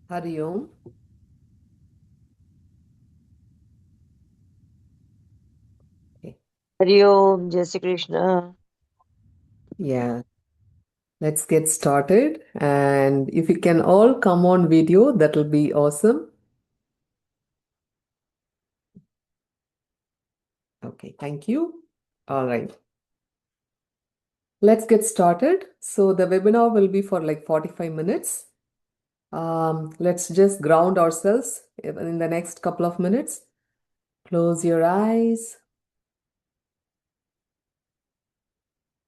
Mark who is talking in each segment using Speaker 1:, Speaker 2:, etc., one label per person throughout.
Speaker 1: Hari Om. Okay.
Speaker 2: Hariom, Jai Shri Krishna.
Speaker 1: Yeah, let's get started. And if you can all come on video, that'll be awesome. Okay, thank you. All right, let's get started. So the webinar will be for like 45 minutes. Let's just ground ourselves in the next couple of minutes. Close your eyes.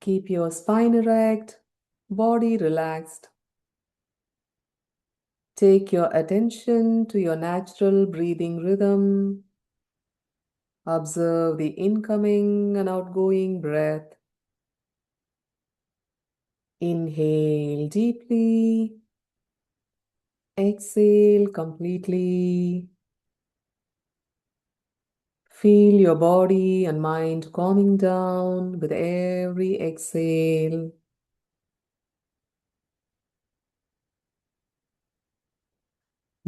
Speaker 1: Keep your spine erect, body relaxed. Take your attention to your natural breathing rhythm. Observe the incoming and outgoing breath. Inhale deeply. Exhale completely. Feel your body and mind calming down with every exhale.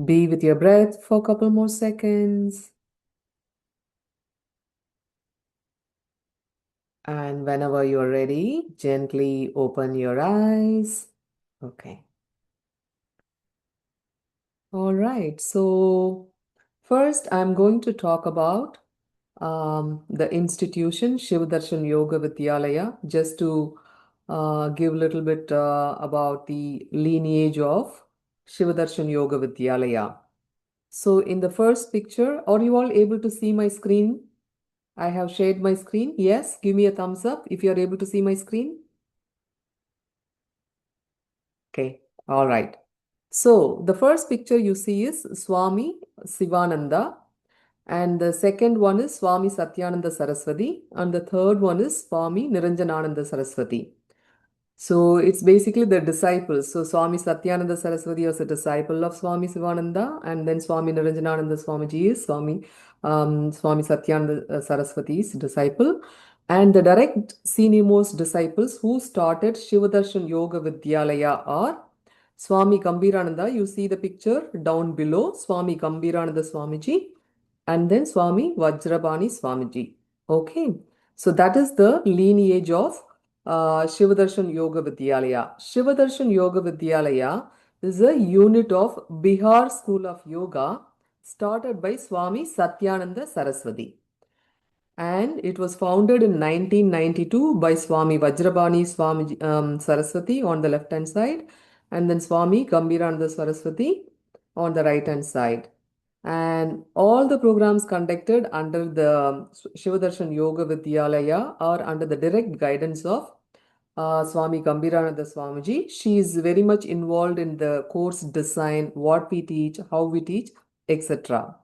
Speaker 1: Be with your breath for a couple more seconds. And whenever you're ready, gently open your eyes. Okay. All right. So, first, I'm going to talk about the institution Shiv Darshan Yoga Vidyalaya, just to give a little bit about the lineage of Shiv Darshan Yoga Vidyalaya. So, in the first picture, are you all able to see my screen? I have shared my screen. Yes, give me a thumbs up if you are able to see my screen. Okay, all right. So, the first picture you see is Swami Sivananda. And the second one is Swami Satyananda Saraswati. And the third one is Swami Niranjanananda Saraswati. So it's basically the disciples. So Swami Satyananda Saraswati was a disciple of Swami Sivananda, and then Swami Niranjanananda Swamiji is Swami Satyananda Saraswati's disciple. And the direct senior most disciples who started Shivadarshan Yoga Vidyalaya are Swami Gambirananda. You see the picture down below, Swami Gambirananda Swamiji, and then Swami Vajrabani Swamiji. Okay, so that is the lineage of Shivadarshan Yoga Vidyalaya. Shivadarshan Yoga Vidyalaya is a unit of Bihar School of Yoga started by Swami Satyananda Saraswati. And it was founded in 1992 by Swami Vajrabani Swami Saraswati on the left hand side, and then Swami Gambhirananda Saraswati on the right hand side. And all the programs conducted under the Shivadarshan Yoga Vidyalaya are under the direct guidance of Swami Gambhirananda Swamiji. She is very much involved in the course design, what we teach, how we teach, etc.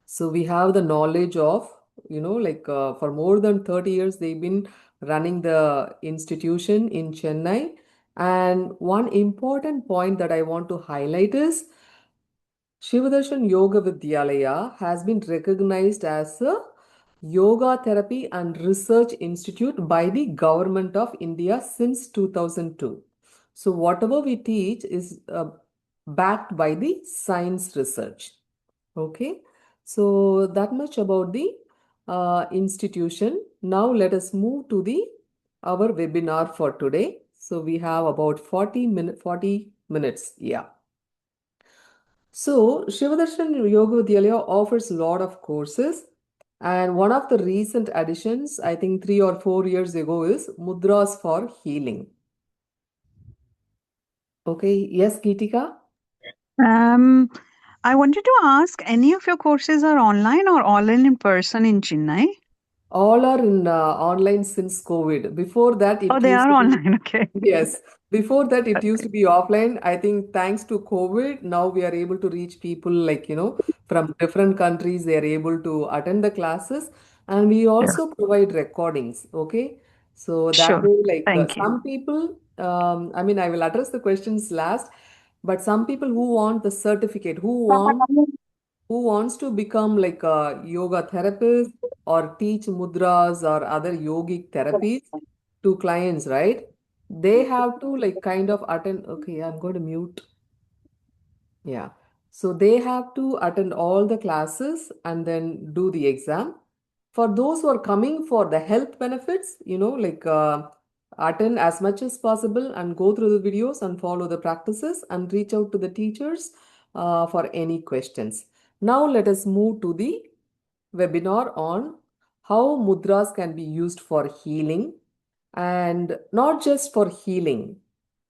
Speaker 1: So we have the knowledge of, for more than 30 years, they've been running the institution in Chennai. And one important point that I want to highlight is Shivadarshan Yoga Vidyalaya has been recognized as a yoga therapy and research institute by the government of India since 2002. So whatever we teach is backed by the science research. Okay, so that much about the institution. Now let us move to the our webinar for today. So we have about 40 minutes. Yeah. So Shivadarshan Yoga Vidyalaya offers a lot of courses. And one of the recent additions, I think 3 or 4 years ago, is Mudras for Healing. Okay, yes, Geetika?
Speaker 3: Um, I wanted to ask, any of your courses are online or all in person in Chennai?
Speaker 1: All are in online since COVID. Before that,
Speaker 3: Oh,
Speaker 1: it
Speaker 3: they
Speaker 1: used
Speaker 3: are
Speaker 1: to be,
Speaker 3: online. Okay.
Speaker 1: yes, before that, it used to
Speaker 3: Okay.
Speaker 1: be offline. I think thanks to COVID, now we are able to reach people like, from different countries. They are able to attend the classes. And we
Speaker 3: Sure.
Speaker 1: also provide recordings. Okay. So that
Speaker 3: Sure.
Speaker 1: way, like
Speaker 3: Thank you.
Speaker 1: some people, I mean, I will address the questions last, but some people who want the certificate, who wants to become like a yoga therapist or teach mudras or other yogic therapies to clients, right? They have to like kind of attend. Okay, I'm going to mute. Yeah. So they have to attend all the classes and then do the exam. For those who are coming for the health benefits, attend as much as possible and go through the videos and follow the practices and reach out to the teachers for any questions. Now let us move to the webinar on how mudras can be used for healing, and not just for healing,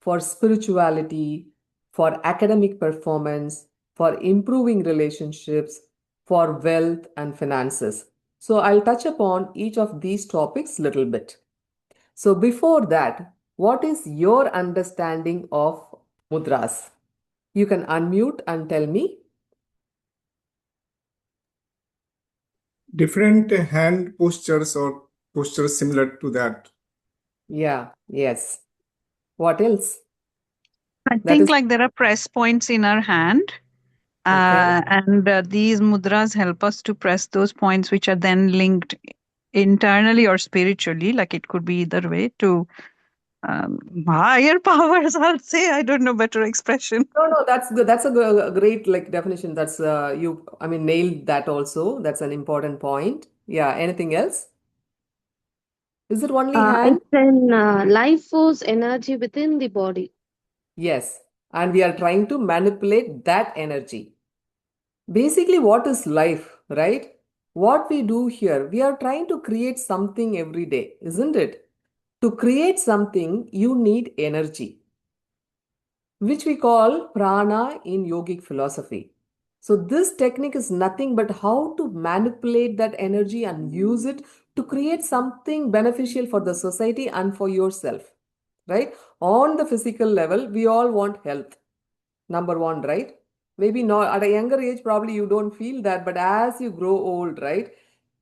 Speaker 1: for spirituality, for academic performance, for improving relationships, for wealth and finances. So I'll touch upon each of these topics little bit. So before that, what is your understanding of mudras? You can unmute and tell me.
Speaker 4: Different hand postures or postures similar to that.
Speaker 1: Yeah, yes. What else?
Speaker 3: I
Speaker 1: That
Speaker 3: think
Speaker 1: is
Speaker 3: like there are press points in our hand,
Speaker 1: okay.
Speaker 3: and these mudras help us to press those points, which are then linked internally or spiritually. Like it could be either way to higher powers. I'll say I don't know better expression.
Speaker 1: No, no, that's good. That's a great like definition. That's I mean, nailed that also. That's an important point. Yeah. Anything else? Is it only hand?
Speaker 5: It's an life force energy within the body.
Speaker 1: Yes. And we are trying to manipulate that energy. Basically, what is life, right? What we do here, we are trying to create something every day, isn't it? To create something, you need energy, which we call prana in yogic philosophy. So, this technique is nothing but how to manipulate that energy and use it to create something beneficial for the society and for yourself, right? On the physical level, we all want health, number one, right? Maybe not at a younger age, probably you don't feel that, but as you grow old, right,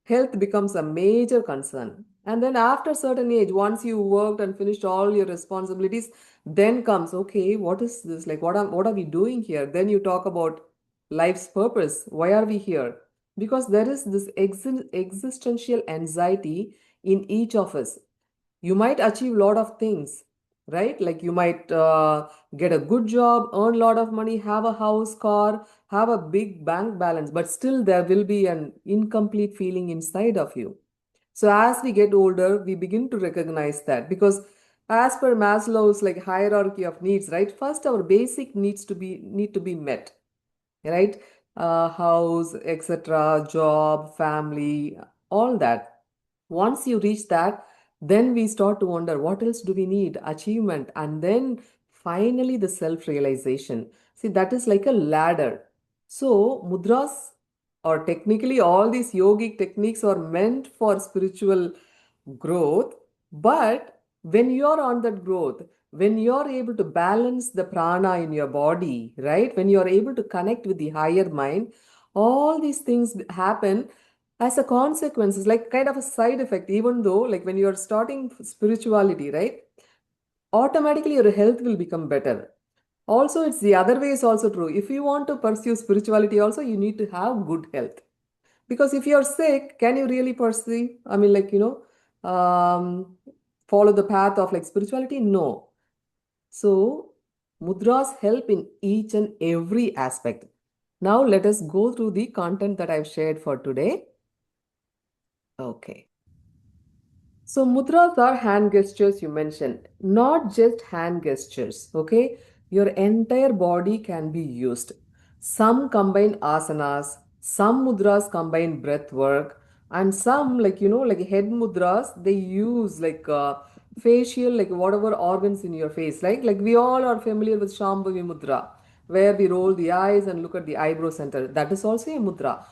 Speaker 1: health becomes a major concern. And then after a certain age, once you worked and finished all your responsibilities, then comes, okay, what is this? Like, what are we doing here? Then you talk about life's purpose. Why are we here? Because there is this existential anxiety in each of us. You might achieve a lot of things, right? Like you might get a good job, earn a lot of money, have a house, car, have a big bank balance, but still there will be an incomplete feeling inside of you. So as we get older, we begin to recognize that, because as per Maslow's like hierarchy of needs, right, first our basic needs to be need to be met, right? House, etc., job, family, all that. Once you reach that, then we start to wonder what else do we need? Achievement, and then finally the self realization. See, that is like a ladder. So, mudras, or technically all these yogic techniques, are meant for spiritual growth. But when you're on that growth, when you're able to balance the prana in your body, right, when you're able to connect with the higher mind, all these things happen as a consequence. It's like kind of a side effect. Even though like when you're starting spirituality, right, automatically your health will become better. Also, it's the other way is also true. If you want to pursue spirituality also, you need to have good health. Because if you're sick, can you really pursue, I mean, follow the path of like spirituality? No. So mudras help in each and every aspect. Now let us go through the content that I've shared for today. Okay. So mudras are hand gestures you mentioned, not just hand gestures, okay? Your entire body can be used. Some combine asanas, some mudras combine breath work, and some like head mudras, they use facial, like whatever organs in your face. Like we all are familiar with Shambhavi mudra, where we roll the eyes and look at the eyebrow center. That is also a mudra.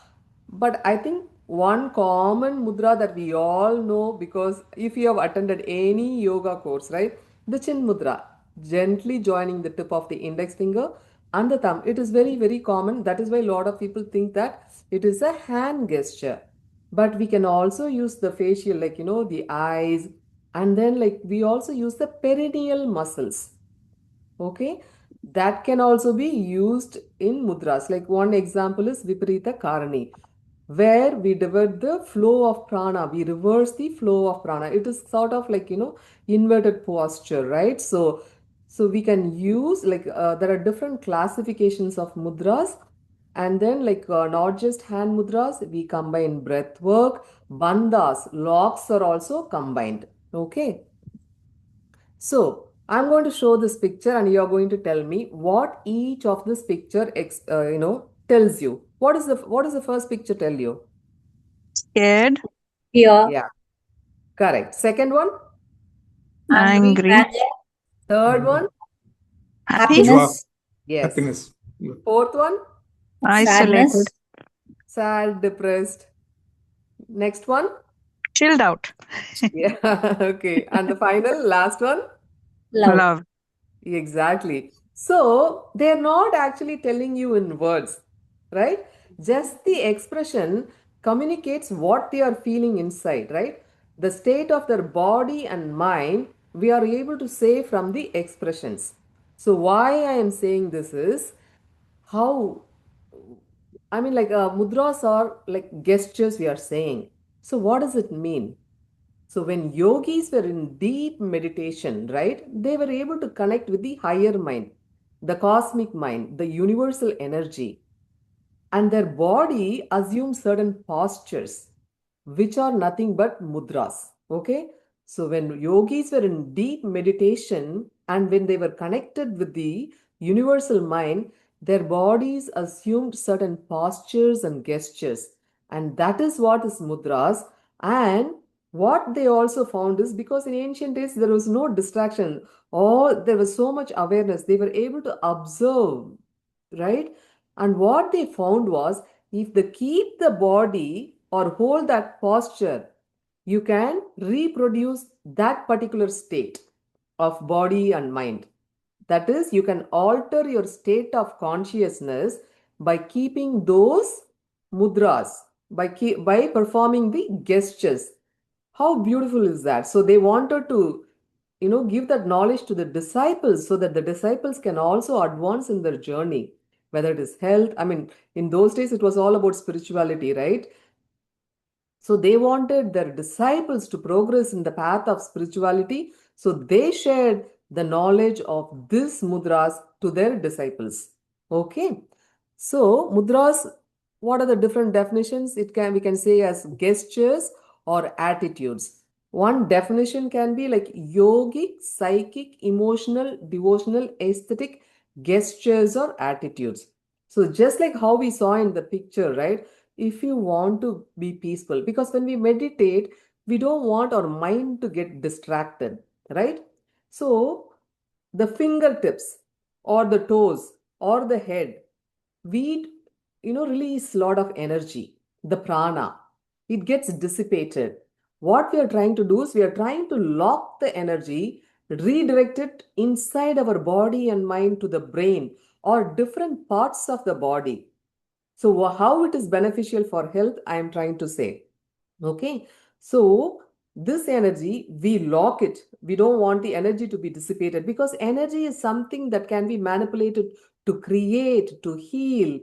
Speaker 1: But I think one common mudra that we all know, because if you have attended any yoga course, right, the chin mudra, gently joining the tip of the index finger and the thumb. It is very, very common. That is why a lot of people think that it is a hand gesture. But we can also use the facial, the eyes, and then like we also use the perineal muscles. Okay, that can also be used in mudras. Like one example is Viparita Karani, where we divert the flow of prana, we reverse the flow of prana. It is sort of like, inverted posture, right? So So we can use like there are different classifications of mudras, and then like not just hand mudras, we combine breath work, bandhas, locks are also combined. Okay. So I'm going to show this picture, and you are going to tell me what each of this picture tells you. What is the first picture tell you?
Speaker 3: Scared,
Speaker 6: Fear,
Speaker 1: Yeah, correct. Second one,
Speaker 3: angry,
Speaker 6: sad,
Speaker 1: third one,
Speaker 3: happy,
Speaker 4: Joy,
Speaker 6: happiness,
Speaker 1: yes.
Speaker 4: happiness.
Speaker 1: Fourth one,
Speaker 3: isolated,
Speaker 6: sadness,
Speaker 1: sad, depressed. Next one,
Speaker 3: chilled out,
Speaker 1: yeah, okay. And the final, last one,
Speaker 6: love.
Speaker 3: love.
Speaker 1: exactly. So they're not actually telling you in words, right? Just the expression communicates what they are feeling inside, right? The state of their body and mind, we are able to say from the expressions. So, why I am saying this is how, I mean, like mudras are like gestures we are saying. So, what does it mean? So, when yogis were in deep meditation, right, they were able to connect with the higher mind, the cosmic mind, the universal energy, and their body assumes certain postures which are nothing but mudras. Okay, so when yogis were in deep meditation and when they were connected with the universal mind, their bodies assumed certain postures and gestures, and that is what is mudras. And what they also found is, because in ancient days there was no distraction, or there was so much awareness, they were able to observe, right? And what they found was, if they keep the body or hold that posture, you can reproduce that particular state of body and mind. That is, you can alter your state of consciousness by keeping those mudras, by performing the gestures. How beautiful is that? So they wanted to, give that knowledge to the disciples so that the disciples can also advance in their journey, whether it is health. I mean, in those days, it was all about spirituality, right? So they wanted their disciples to progress in the path of spirituality. So they shared the knowledge of these mudras to their disciples. Okay. So mudras, what are the different definitions? We can say as gestures or attitudes. One definition can be like yogic, psychic, emotional, devotional, aesthetic gestures or attitudes. So just like how we saw in the picture, right? If you want to be peaceful, because when we meditate, we don't want our mind to get distracted, right? So the fingertips or the toes or the head, we release a lot of energy, the prana, it gets dissipated. What we are trying to do is we are trying to lock the energy, redirect it inside our body and mind to the brain or different parts of the body. So, how it is beneficial for health, I am trying to say. Okay, so this energy, we lock it. We don't want the energy to be dissipated, because energy is something that can be manipulated to create, to heal,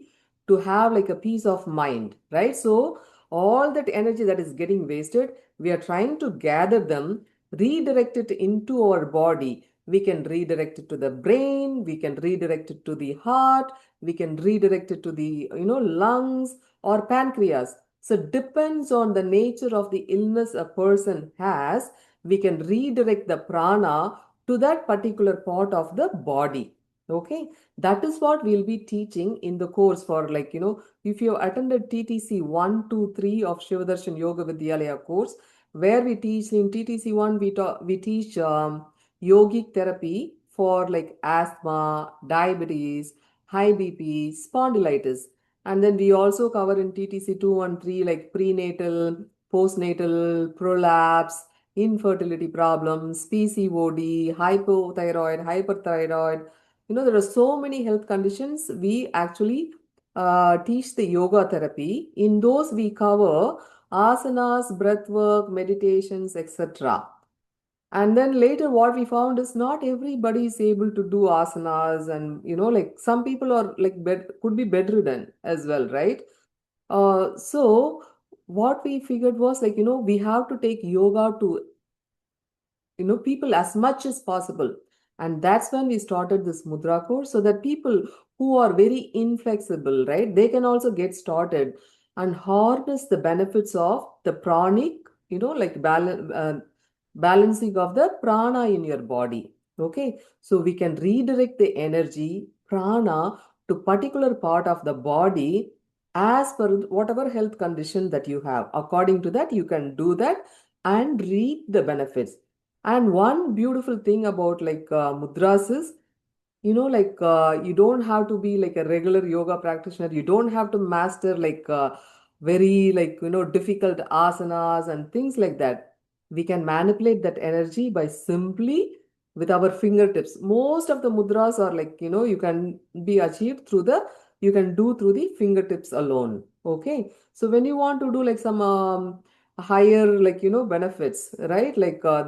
Speaker 1: to have like a peace of mind, right? So, all that energy that is getting wasted, we are trying to gather them, redirect it into our body. We can redirect it to the brain, we can redirect it to the heart, we can redirect it to the lungs or pancreas. So depends on the nature of the illness a person has, we can redirect the prana to that particular part of the body. Okay, that is what we'll be teaching in the course. For like, if you attended TTC 1, 2, 3 of Shivadarshan Yoga Vidyalaya course, where we teach in TTC 1, we teach yogic therapy for like asthma, diabetes, high BP, spondylitis. And then we also cover in TTC 2 and 3 like prenatal, postnatal, prolapse, infertility problems, PCOD, hypothyroid, hyperthyroid. There are so many health conditions. We actually teach the yoga therapy. In those, we cover asanas, breath work, meditations, etc. And then later, what we found is not everybody is able to do asanas, and like some people are like could be bedridden as well, right? So what we figured was like, we have to take yoga to people as much as possible. And that's when we started this Mudra course, so that people who are very inflexible, right, they can also get started and harness the benefits of the pranic, like balancing of the prana in your body. Okay, so we can redirect the energy, prana, to particular part of the body as per whatever health condition that you have. According to that, you can do that and reap the benefits. And one beautiful thing about mudras is, you don't have to be like a regular yoga practitioner. You don't have to master very difficult asanas and things like that. We can manipulate that energy by simply with our fingertips. Most of the mudras are you can be achieved through you can do through the fingertips alone. Okay, so when you want to do like some higher benefits, right,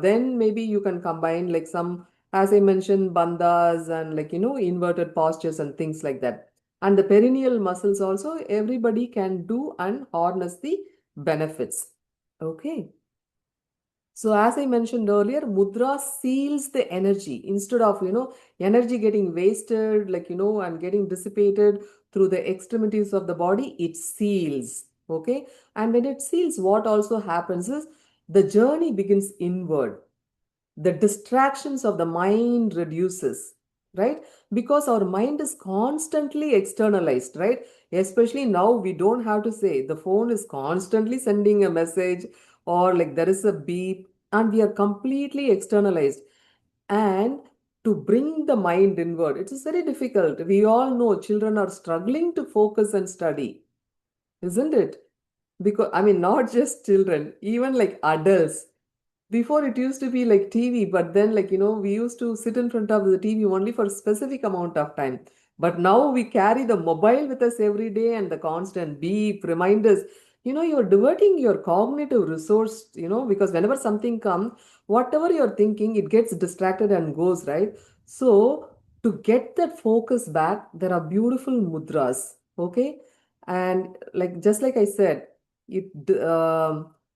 Speaker 1: then maybe you can combine like some, as I mentioned, bandhas and inverted postures and things like that. And the perineal muscles also, everybody can do and harness the benefits. Okay. So as I mentioned earlier, mudra seals the energy instead of, energy getting wasted, and getting dissipated through the extremities of the body, it seals. Okay. And when it seals, what also happens is the journey begins inward. The distractions of the mind reduces, right, because our mind is constantly externalized, right? Especially now, we don't have to say, the phone is constantly sending a message, or like there is a beep, and we are completely externalized. And to bring the mind inward, it is very difficult. We all know children are struggling to focus and study, isn't it? Because I mean, not just children, even like adults. Before it used to be like TV, but then we used to sit in front of the TV only for a specific amount of time. But now we carry the mobile with us every day, and the constant beep reminders. You're diverting your cognitive resource, because whenever something comes, whatever you're thinking, it gets distracted and goes, right? So to get that focus back, there are beautiful mudras, okay? And just like I said, it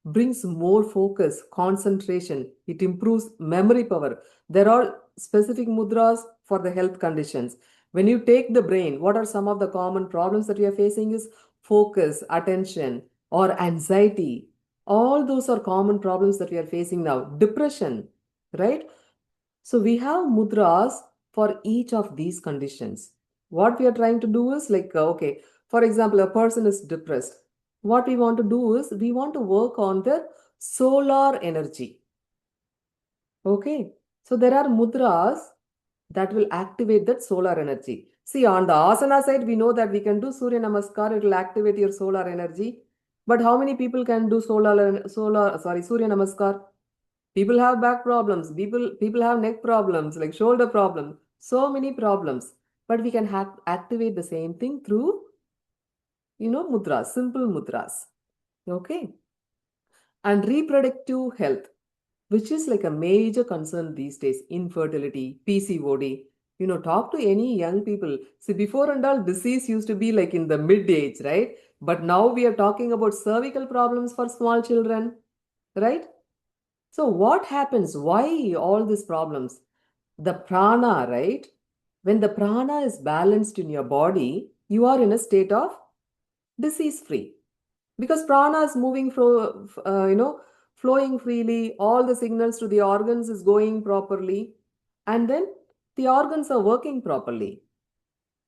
Speaker 1: brings more focus, concentration. It improves memory power. There are specific mudras for the health conditions. When you take the brain, what are some of the common problems that we are facing is focus, attention, or anxiety. All those are common problems that we are facing now. Depression, right? So we have mudras for each of these conditions. What we are trying to do is okay, for example, a person is depressed. What we want to do is we want to work on the solar energy. Okay, so there are mudras that will activate that solar energy. See, on the asana side, we know that we can do Surya Namaskar, it will activate your solar energy. But how many people can do Surya Namaskar? People have back problems, people have neck problems, like shoulder problems, so many problems. But we can activate the same thing through, mudras, simple mudras. Okay. And reproductive health, which is like a major concern these days, infertility, PCOD. Talk to any young people. See, before and all, disease used to be like in the mid age, right? But now we are talking about cervical problems for small children, right? So what happens? Why all these problems? The prana, right? When the prana is balanced in your body, you are in a state of disease free, because prana is moving flowing freely. All the signals to the organs is going properly, and then the organs are working properly.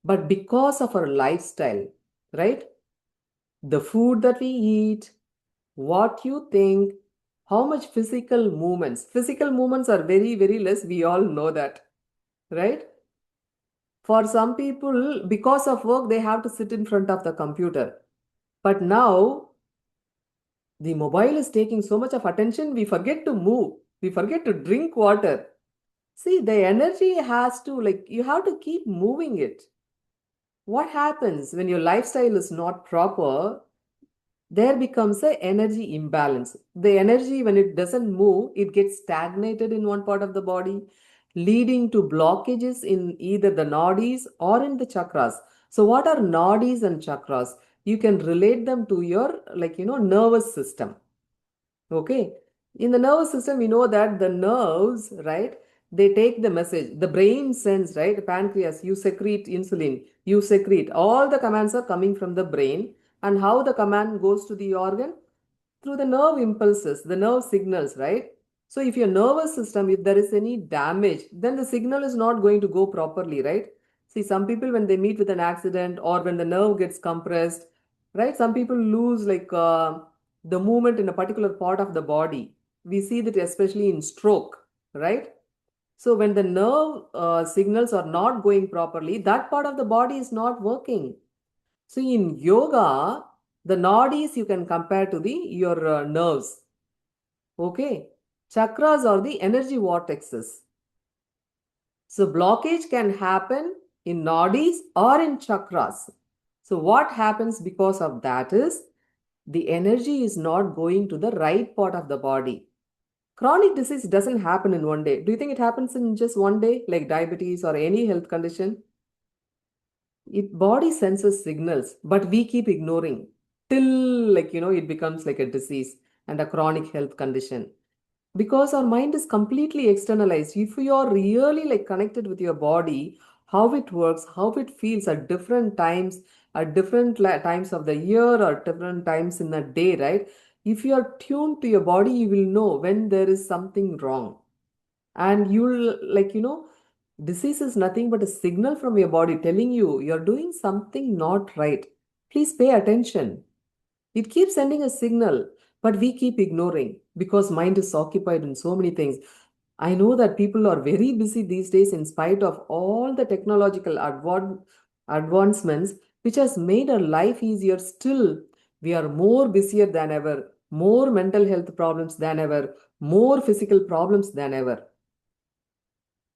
Speaker 1: But because of our lifestyle, right? The food that we eat, what you think, how much physical movements are very, very less. We all know that, right? For some people, because of work, they have to sit in front of the computer. But now the mobile is taking so much of attention, we forget to move, we forget to drink water. See, the energy has to, you have to keep moving it. What happens when your lifestyle is not proper? There becomes an energy imbalance. The energy, when it doesn't move, it gets stagnated in one part of the body, leading to blockages in either the nadis or in the chakras. So what are nadis and chakras? You can relate them to your nervous system. Okay, in the nervous system, we know that the nerves, right, they take the message. The brain sends, right? Pancreas, you secrete insulin, you secrete. All the commands are coming from the brain. And how the command goes to the organ? Through the nerve impulses, the nerve signals, right? So if your nervous system, if there is any damage, then the signal is not going to go properly, right? See, some people when they meet with an accident or when the nerve gets compressed, right? Some people lose the movement in a particular part of the body. We see that especially in stroke, right? So when the nerve signals are not going properly, that part of the body is not working. So in yoga, the nadis you can compare to the your nerves. Okay, chakras are the energy vortexes. So blockage can happen in nadis or in chakras. So what happens because of that is the energy is not going to the right part of the body. Chronic disease doesn't happen in one day. Do you think it happens in just one day, like diabetes or any health condition? It body senses signals, but we keep ignoring till it becomes like a disease and a chronic health condition because our mind is completely externalized. If you are really connected with your body, how it works, how it feels at different times, at different times of the year or different times in a day, right? If you are tuned to your body, you will know when there is something wrong. And you'll disease is nothing but a signal from your body telling you you're doing something not right. Please pay attention. It keeps sending a signal, but we keep ignoring because mind is occupied in so many things. I know that people are very busy these days in spite of all the technological advancements, which has made our life easier. Still, we are more busier than ever, more mental health problems than ever, more physical problems than ever.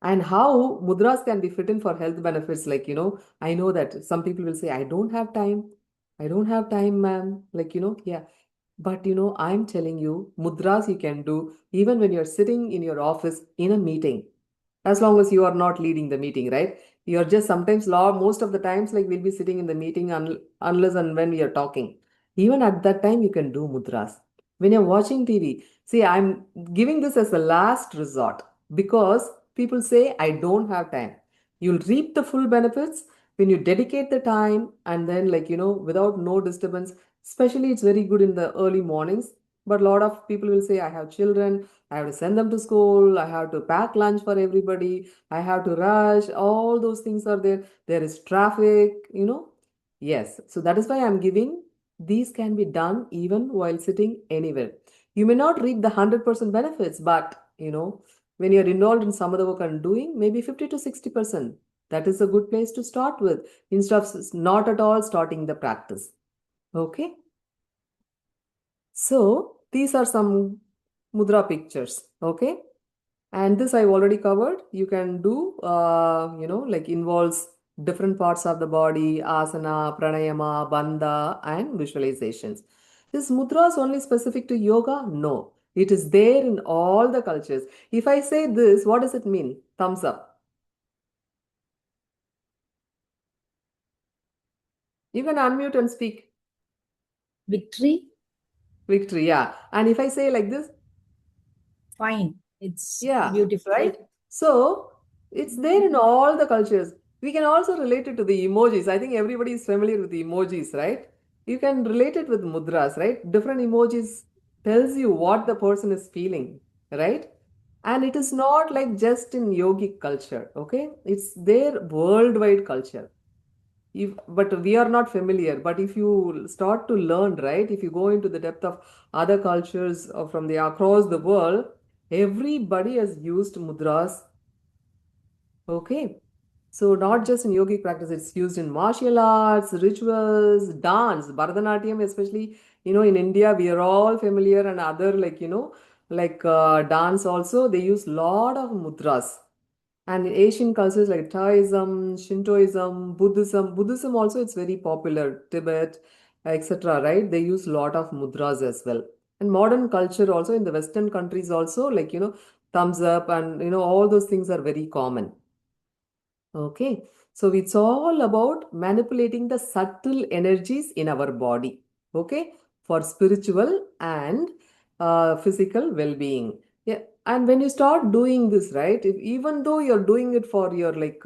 Speaker 1: And how mudras can be fit in for health benefits. I know that some people will say, I don't have time. I don't have time, ma'am. Yeah. But I'm telling you, mudras you can do even when you're sitting in your office in a meeting, as long as you are not leading the meeting, right? You're just sometimes most of the times, we'll be sitting in the meeting unless and when we are talking. Even at that time, you can do mudras. When you're watching TV, see, I'm giving this as a last resort because people say, I don't have time. You'll reap the full benefits when you dedicate the time and then, without no disturbance. Especially, it's very good in the early mornings. But a lot of people will say, I have children, I have to send them to school, I have to pack lunch for everybody, I have to rush. All those things are there. There is traffic. Yes. So that is why I'm giving these can be done even while sitting anywhere. You may not reap the 100% benefits, but when you're involved in some other work and doing maybe 50 to 60%, that is a good place to start with instead of not at all starting the practice. Okay. So these are some mudra pictures. Okay. And this I've already covered. You can do, involves different parts of the body, asana, pranayama, bandha, and visualizations. Is mudras only specific to yoga? No. It is there in all the cultures. If I say this, what does it mean? Thumbs up. You can unmute and speak.
Speaker 6: Victory?
Speaker 1: Victory, yeah. And if I say like this,
Speaker 6: Fine. It's
Speaker 1: yeah,
Speaker 6: beautiful.
Speaker 1: right? So it's there in all the cultures. We can also relate it to the emojis. I think everybody is familiar with the emojis, right? You can relate it with mudras, right? Different emojis tells you what the person is feeling, right? And it is not like just in yogic culture, okay? It's their worldwide culture. But we are not familiar. But if you start to learn, right? If you go into the depth of other cultures from the across the world, everybody has used mudras. Okay. So not just in yogic practice, it's used in martial arts, rituals, dance, Bharatanatyam, especially, in India, we are all familiar and other dance also, they use lot of mudras. And in Asian cultures like Taoism, Shintoism, Buddhism also it's very popular, Tibet, etc. Right? They use lot of mudras as well. And modern culture also in the Western countries also thumbs up and all those things are very common. Okay, so it's all about manipulating the subtle energies in our body. Okay, for spiritual and physical well-being. Yeah, and when you start doing this, right, if, even though you're doing it for your like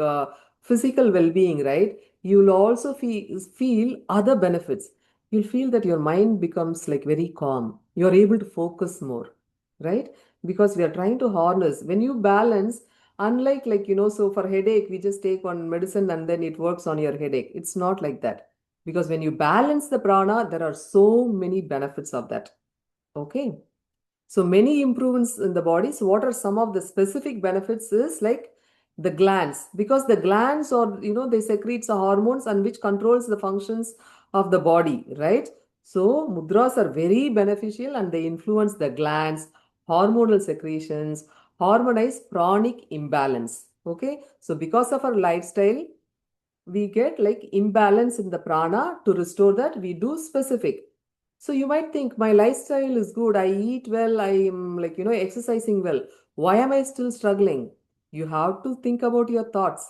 Speaker 1: physical well-being, right, you'll also feel other benefits. You'll feel that your mind becomes like very calm. You're able to focus more, right? Because we are trying to harness. When you balance, unlike like so for headache, we just take one medicine and then it works on your headache. It's not like that. Because when you balance the prana, there are so many benefits of that. Okay. So many improvements in the body. So what are some of the specific benefits is like the glands, because the glands or they secrete the hormones and which controls the functions of the body, right? So mudras are very beneficial and they influence the glands, hormonal secretions, harmonize pranic imbalance. Okay, so because of our lifestyle, we get like imbalance in the prana. To restore that, we do specific. So you might think my lifestyle is good, I eat well, I am like exercising well, why am I still struggling? You have to think about your thoughts.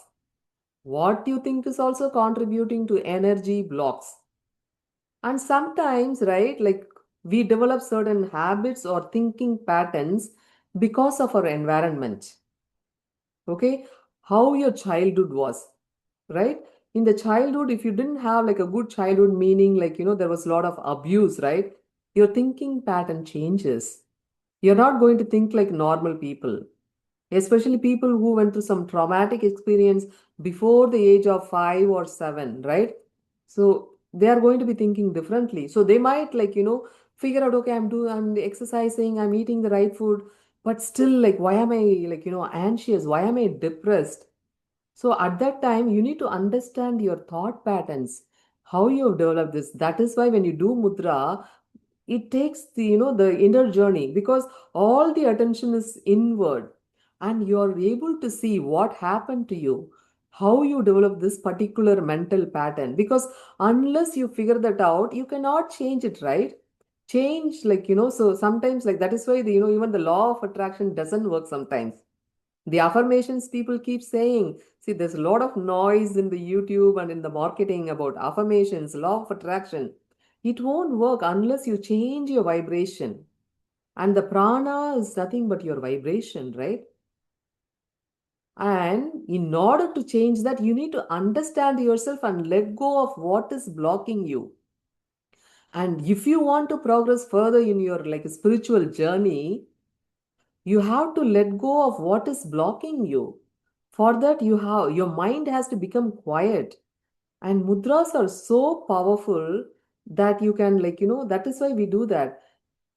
Speaker 1: What you think is also contributing to energy blocks. And sometimes, right, like we develop certain habits or thinking patterns because of our environment. Okay, how your childhood was, right? In the childhood, if you didn't have like a good childhood, meaning like there was a lot of abuse, right? Your thinking pattern changes. You're not going to think like normal people, especially people who went through some traumatic experience before the age of 5 or 7, right? So they are going to be thinking differently. So they might like figure out, okay, I'm exercising, I'm eating the right food, but still like why am I like anxious, why am I depressed? So at that time, you need to understand your thought patterns, how you have developed this. That is why when you do mudra, it takes the the inner journey, because all the attention is inward and you are able to see what happened to you, how you develop this particular mental pattern. Because unless you figure that out, you cannot change it, right? Change like so sometimes like that is why the even the law of attraction doesn't work sometimes. The affirmations people keep saying, see, there's a lot of noise in the YouTube and in the marketing about affirmations, law of attraction. It won't work unless you change your vibration. And the prana is nothing but your vibration, right? And in order to change that, you need to understand yourself and let go of what is blocking you. And if you want to progress further in your like spiritual journey, you have to let go of what is blocking you. For that, your mind has to become quiet. And mudras are so powerful that you can like that is why we do that.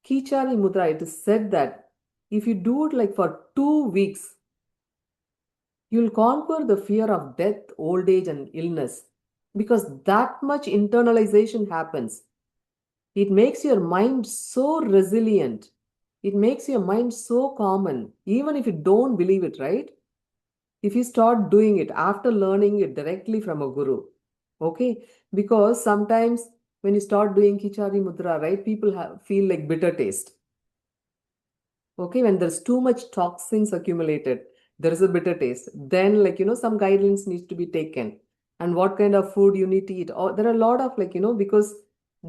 Speaker 1: Kichari mudra, it is said that if you do it like for 2 weeks, you'll conquer the fear of death, old age, and illness, because that much internalization happens. It makes your mind so resilient. It makes your mind so common, even if you don't believe it, right? If you start doing it after learning it directly from a guru, okay? Because sometimes when you start doing Kichari Mudra, right, people feel like bitter taste. Okay, when there's too much toxins accumulated, there is a bitter taste. Then, like, some guidelines needs to be taken. And what kind of food you need to eat. Or there are a lot of like, because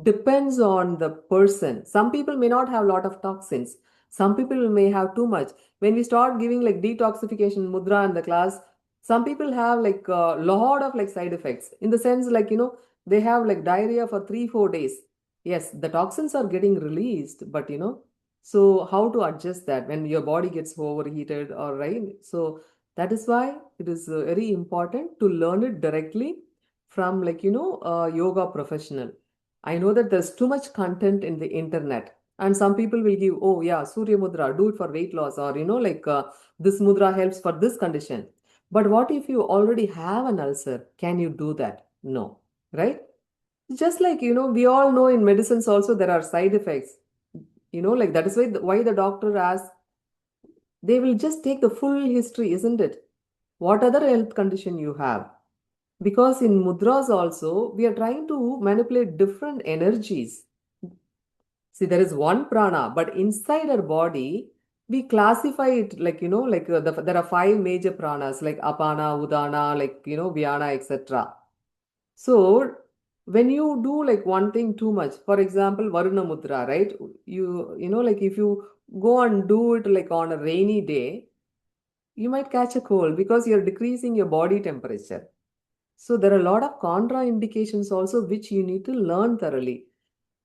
Speaker 1: depends on the person. Some people may not have a lot of toxins. Some people may have too much. When we start giving like detoxification mudra in the class, some people have like a lot of like side effects. In the sense, like, they have like diarrhea for 3, 4 days. Yes, the toxins are getting released, but so how to adjust that when your body gets overheated or right? So that is why it is very important to learn it directly from like a yoga professional. I know that there's too much content in the internet, and some people will give, oh yeah, Surya Mudra, do it for weight loss, or like this mudra helps for this condition. But what if you already have an ulcer? Can you do that? No, right? Just like we all know in medicines also there are side effects. Like that is why the doctor asks, they will just take the full history, isn't it? What other health condition you have? Because in mudras also, we are trying to manipulate different energies. See, there is one prana, but inside our body, we classify it like, like there are 5 major pranas like apana, udana, like, vyana, etc. So when you do like one thing too much, for example, Varuna Mudra, right? You know, like if you go and do it like on a rainy day, you might catch a cold because you're decreasing your body temperature. So there are a lot of contraindications also which you need to learn thoroughly.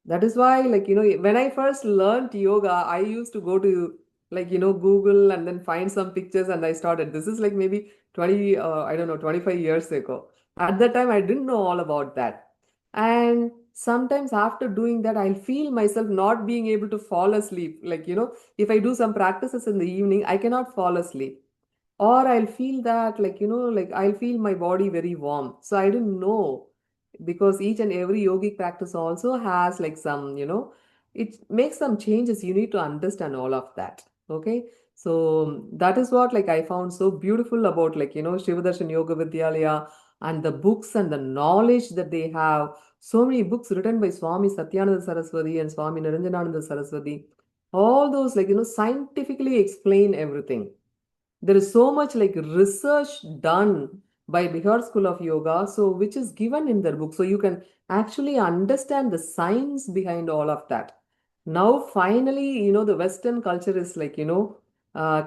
Speaker 1: That is why, like, when I first learned yoga, I used to go to, like, Google and then find some pictures and I started. This is like maybe 20, I don't know, 25 years ago. At that time, I didn't know all about that. And sometimes after doing that, I'll feel myself not being able to fall asleep. Like, if I do some practices in the evening, I cannot fall asleep, or I'll feel that, like, like I'll feel my body very warm. So I didn't know, because each and every yogic practice also has like some, it makes some changes. You need to understand all of that. Okay. So that is what like I found so beautiful about, like, Shivadarshan Yoga Vidyalaya, and the books and the knowledge that they have. So many books written by Swami Satyananda Saraswati and Swami Niranjanananda Saraswati. All those, like, scientifically explain everything. There is so much like research done by Bihar School of Yoga, so which is given in their book, so you can actually understand the science behind all of that. Now finally, the Western culture is like,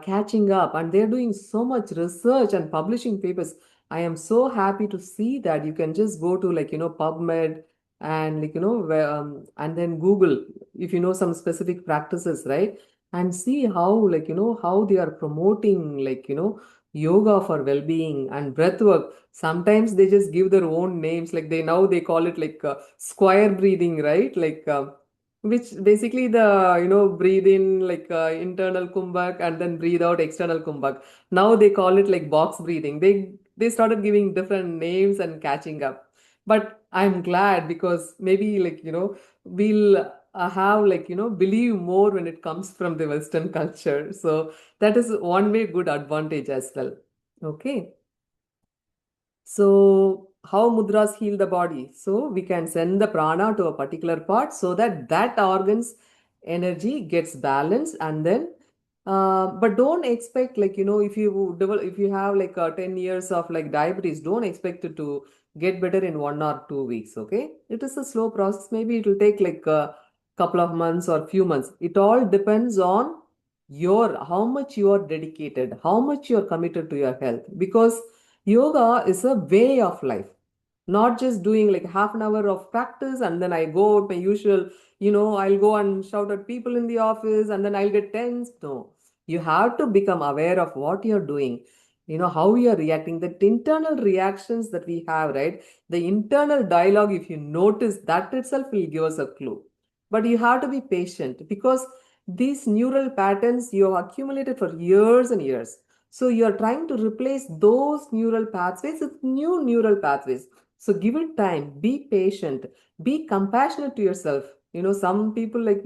Speaker 1: catching up, and they're doing so much research and publishing papers. I am so happy to see that. You can just go to, like, PubMed, and, like, and then Google if you know some specific practices, right? And see how, like, how they are promoting, like, yoga for well-being and breath work. Sometimes they just give their own names, like they call it like square breathing, right? Like, which basically the, breathe in like internal kumbhak and then breathe out external kumbhak. Now they call it like box breathing. They started giving different names and catching up. But I'm glad, because maybe, like, we'll have, like, believe more when it comes from the Western culture. So that is one way good advantage as well. Okay. So how mudras heal the body? So we can send the prana to a particular part so that that organ's energy gets balanced, and then but don't expect, like, if you develop, if you have like 10 years of like diabetes, don't expect it to get better in 1 or 2 weeks. Okay, it is a slow process. Maybe it will take like a couple of months or few months. It all depends on your how much you are dedicated, how much you are committed to your health, because yoga is a way of life, not just doing like half an hour of practice and then I go out my usual, I'll go and shout at people in the office and then I'll get tense. No, you have to become aware of what you're doing, how you're reacting, that internal reactions that we have, right? The internal dialogue, if you notice, that itself will give us a clue. But you have to be patient, because these neural patterns you have accumulated for years and years. So you're trying to replace those neural pathways with new neural pathways. So give it time, be patient, be compassionate to yourself. Some people, like,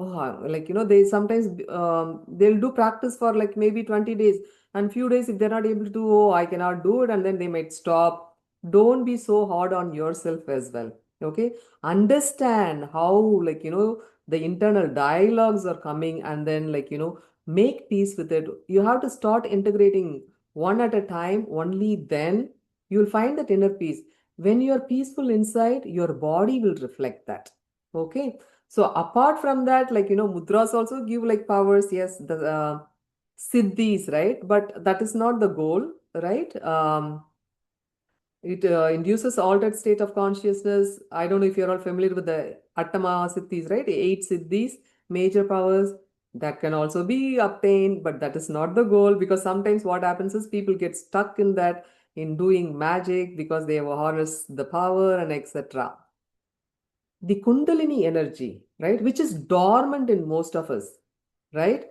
Speaker 1: oh, like, they sometimes they'll do practice for like maybe 20 days, and few days if they're not able to, oh, I cannot do it, and then they might stop. Don't be so hard on yourself as well. Okay, understand how, like, the internal dialogues are coming, and then, like, make peace with it. You have to start integrating one at a time. Only then you'll find that inner peace. When you're peaceful inside, your body will reflect that. Okay. So apart from that, like, mudras also give like powers. Yes, the siddhis, right? But that is not the goal, right? It induces altered state of consciousness. I don't know if you're all familiar with the Attama Siddhis, right? 8 Siddhis, major powers that can also be obtained, but that is not the goal, because sometimes what happens is people get stuck in that, in doing magic, because they have harnessed the power and etc. The Kundalini energy, right, which is dormant in most of us, right?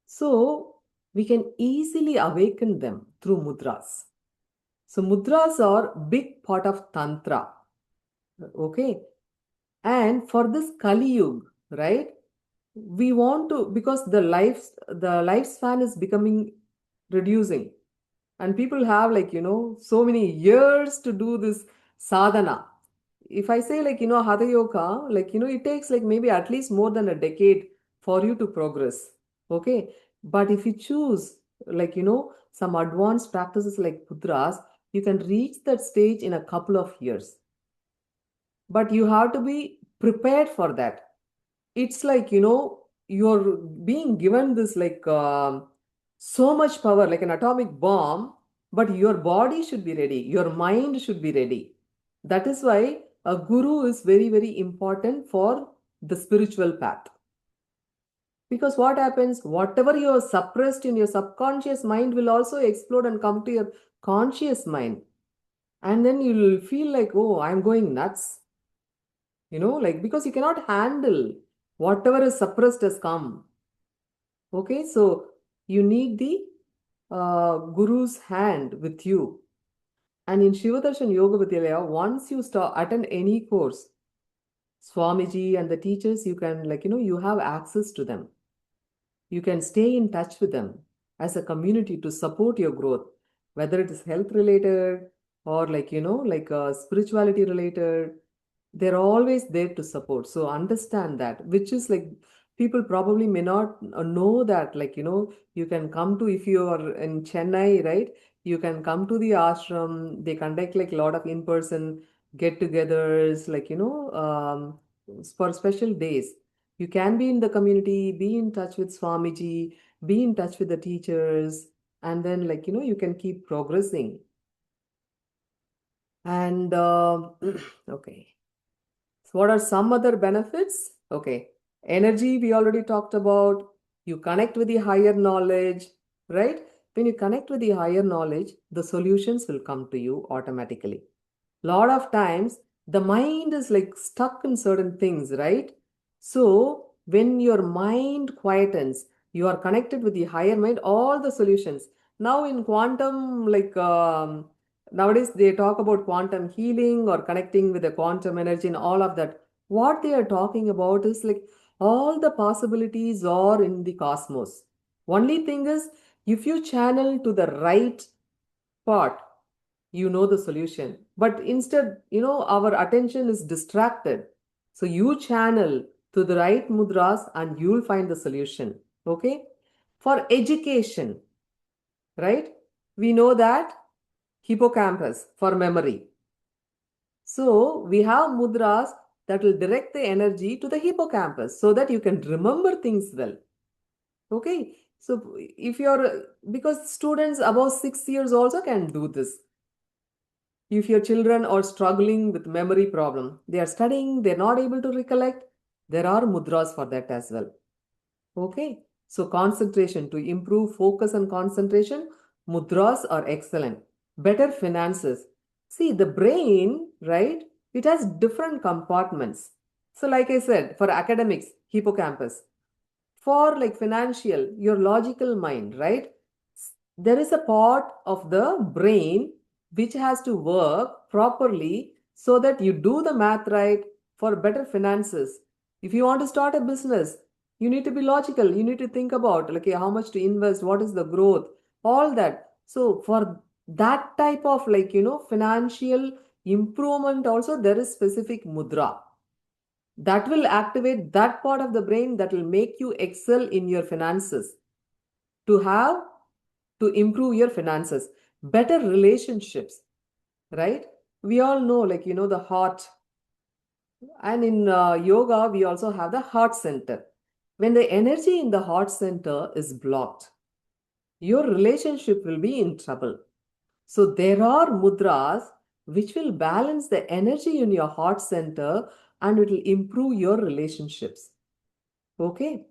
Speaker 1: So we can easily awaken them through mudras. So mudras are big part of tantra. Okay. And for this Kali Yuga, right? We want to, because the lifespan is becoming reducing, and people have, like, so many years to do this sadhana. If I say, like, Hatha Yoga, like, it takes like maybe at least more than a decade for you to progress. Okay. But if you choose, like, some advanced practices like mudras, you can reach that stage in a couple of years. but you have to be prepared for that. It's like, you're being given this like so much power, like an atomic bomb, but your body should be ready, your mind should be ready. That is why a guru is very, very important for the spiritual path. Because what happens, whatever you have suppressed in your subconscious mind will also explode and come to your conscious mind. And then you'll feel like, oh, I'm going nuts. Like, because you cannot handle whatever is suppressed has come. Okay, so you need the guru's hand with you. And in Shivadarshan Yoga Vidyalaya, once you attend any course, Swamiji and the teachers, you can, like, you have access to them. You can stay in touch with them as a community to support your growth, whether it is health related or like, spirituality related. They're always there to support. So understand that, which is like people probably may not know that, like, you can come to, if you are in Chennai, right? You can come to the ashram. They conduct like a lot of in-person get-togethers, like, for special days. You can be in the community, be in touch with Swamiji, be in touch with the teachers, and then, like, you can keep progressing. And okay. So what are some other benefits? Okay. Energy, we already talked about. You connect with the higher knowledge, right? When you connect with the higher knowledge, the solutions will come to you automatically. Lot of times, the mind is like stuck in certain things, right? So when your mind quietens, you are connected with the higher mind, all the solutions. Now in quantum, like nowadays they talk about quantum healing or connecting with the quantum energy and all of that. What they are talking about is like all the possibilities are in the cosmos. Only thing is, if you channel to the right part, you know the solution. But instead, our attention is distracted. So you channel to the right mudras and you'll find the solution. Okay? For education, right? We know that hippocampus for memory. So we have mudras that will direct the energy to the hippocampus so that you can remember things well. Okay? So if because students above 6 years also can do this. If your children are struggling with memory problem, they are studying, they're not able to recollect, there are mudras for that as well. Okay. So concentration, to improve focus and concentration, mudras are excellent. Better finances. See, the brain, right? It has different compartments. So like I said, for academics, hippocampus. For like financial, your logical mind, right? There is a part of the brain which has to work properly so that you do the math right for better finances. If you want to start a business, you need to be logical. You need to think about like how much to invest, what is the growth, all that. So for that type of like, financial improvement also, there is specific mudra that will activate that part of the brain that will make you excel in your finances, to improve your finances. Better relationships, right? We all know, like, the heart. And in yoga, we also have the heart center. When the energy in the heart center is blocked, your relationship will be in trouble. So there are mudras which will balance the energy in your heart center and it will improve your relationships. Okay?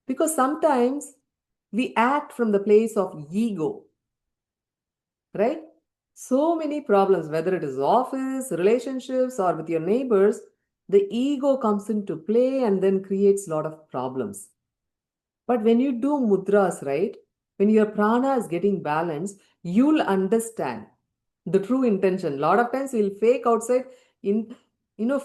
Speaker 1: Because sometimes we act from the place of ego, right? So many problems, whether it is office, relationships, or with your neighbors, the ego comes into play and then creates a lot of problems. But when you do mudras, right, when your prana is getting balanced, you'll understand the true intention. A lot of times we'll fake outside, in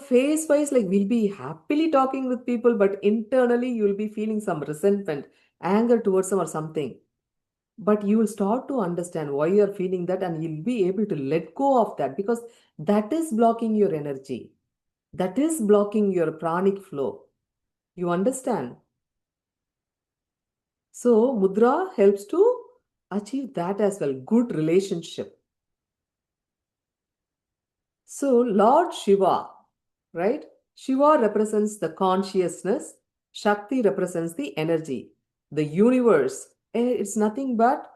Speaker 1: face wise, like we'll be happily talking with people, but internally you'll be feeling some resentment, anger towards them or something. But you will start to understand why you're feeling that and you'll be able to let go of that, because that is blocking your energy. That is blocking your pranic flow. You understand? So mudra helps to achieve that as well. Good relationship. So Lord Shiva, right? Shiva represents the consciousness, Shakti represents the energy. The universe, it's nothing but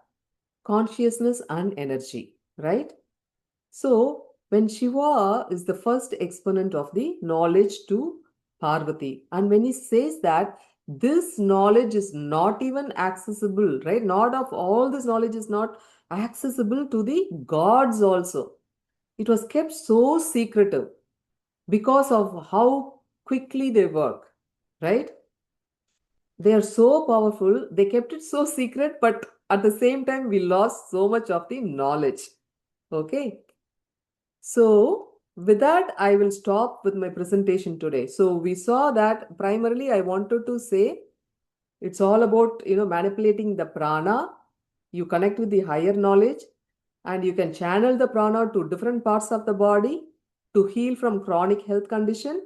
Speaker 1: consciousness and energy, right? So, when Shiva is the first exponent of the knowledge to Parvati, and when he says that this knowledge is not even accessible, right? Not of all this knowledge is not accessible to the gods also. It was kept so secretive because of how quickly they work, right? They are so powerful, they kept it so secret, but at the same time, we lost so much of the knowledge. Okay. So, with that, I will stop with my presentation today. So, we saw that primarily I wanted to say it's all about, manipulating the prana. You connect with the higher knowledge and you can channel the prana to different parts of the body to heal from chronic health condition.